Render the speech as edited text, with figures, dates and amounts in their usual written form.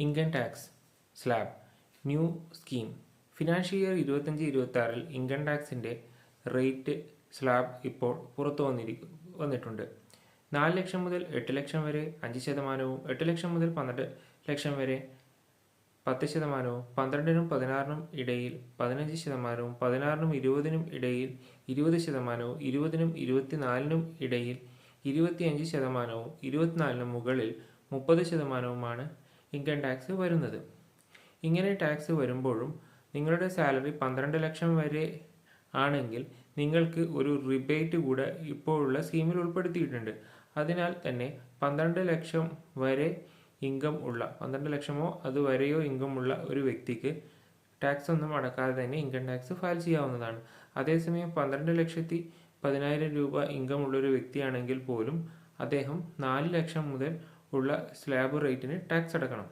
Income tax slab new scheme. Financial year 25-26 income ടാക്സിൻ്റെ rate slab ഇപ്പോൾ പുറത്തു വന്നിട്ടുണ്ട്. 4 ലക്ഷം മുതൽ 8 ലക്ഷം വരെ 5%, 8 ലക്ഷം മുതൽ 12 ലക്ഷം വരെ 10%, 12-നും 16-നും ഇടയിൽ 15%, 16-നും 20-നും ഇടയിൽ 20%, 20-നും 24-നും ഇടയിൽ 25%, 24-നും മുകളിൽ 30%മാണ് ഇൻകം ടാക്സ് വരുന്നത്. ഇങ്ങനെ ടാക്സ് വരുമ്പോഴും നിങ്ങളുടെ സാലറി 12 ലക്ഷം വരെ ആണെങ്കിൽ നിങ്ങൾക്ക് ഒരു റിബേറ്റ് കൂടെ ഇപ്പോഴുള്ള സ്കീമിൽ ഉൾപ്പെടുത്തിയിട്ടുണ്ട്. അതിനാൽ തന്നെ 12 ലക്ഷം വരെ ഇൻകം ഉള്ള 12 ലക്ഷമോ അതുവരെയോ ഇൻകം ഉള്ള ഒരു വ്യക്തിക്ക് ടാക്സ് ഒന്നും അടക്കാതെ തന്നെ ഇൻകം ടാക്സ് ഫയൽ ചെയ്യാവുന്നതാണ്. അതേസമയം 12,10,000 രൂപ ഇൻകം ഉള്ളൊരു വ്യക്തിയാണെങ്കിൽ പോലും അദ്ദേഹം 4 ലക്ഷം മുതൽ ഉള്ള സ്ലാബ് റേറ്റിന് ടാക്സ് അടക്കണം.